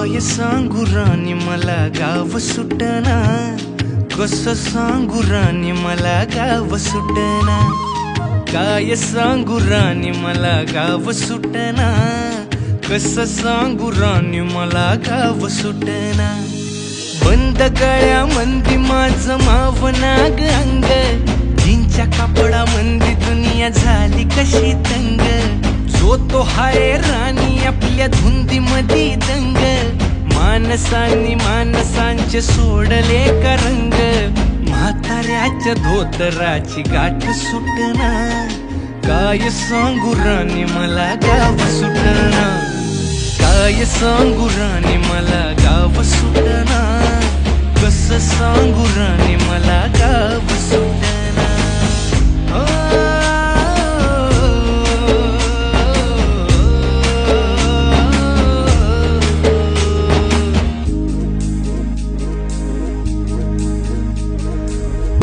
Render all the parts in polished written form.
काय सांगू राणी मला गाव सुटना, कसं सांगू राणी मला गाव सुटना। काय सांगू राणी मला गाव सुटना, कसं सांगू राणी मला गाव सुटना। बंद गळ्यामंदी माझं मावनाग अंग, जिंच्या कापडामंदी दुनिया झाली कशी तंग। जो तो हाय राणी आपल्या धुंदीमधी दंग, माणसांनी माणसांचे सोडले का रंग। म्हाताऱ्याच्या धोतराची गाठ सुटना, काय सांगू राणी मला गाव सुटना। काय सांगू राणी मला गाव सुटना, कसं सांगू राणी मला गाव सुटना।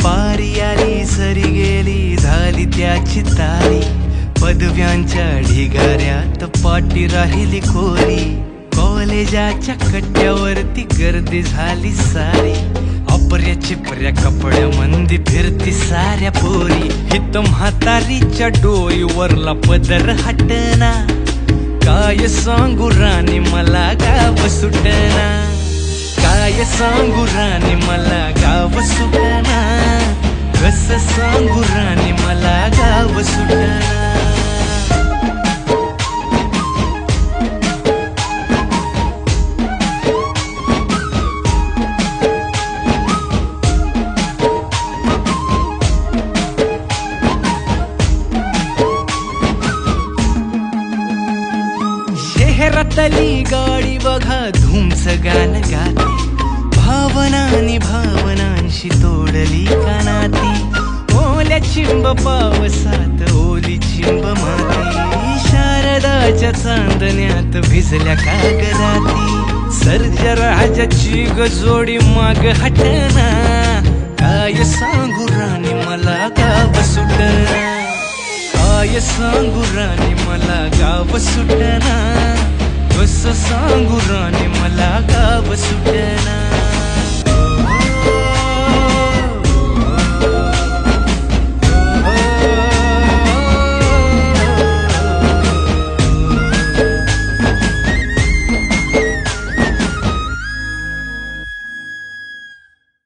पारी आली सरी गेली झाली त्याची तारी, पदव्यांच्या ढिगाऱ्यात पाठी राहिली कोरी। कॉलेजाच्या कट्ट्यावरती गर्दी झाली सारी, अपऱ्या चिपऱ्या कपड्यामंदी फिरती साऱ्या पोरी। हित म्हातारीच्या डोईवरला पदर हटना, काय सांगू राणी मला गाव सुटना। काय सांगू राणी मला गाव सुटना, कसं सांगू राणी मला गाव सुटना। शहरातली गाडी बघा धूमच गाणं गाते, भावनांनी भावनांशी तोडली कानाती। ओल्या चिंब पावसात ओली चिंब माती, शारदाच्या चांदण्यात भिजल्या कागदाती। सर्जराजाची गजोडी माग हटना, काय सांगू राणी मला गाव सुटना। काय सांगू राणी मला गाव सुटना, कसं सांगू राणी मला गाव सुटना।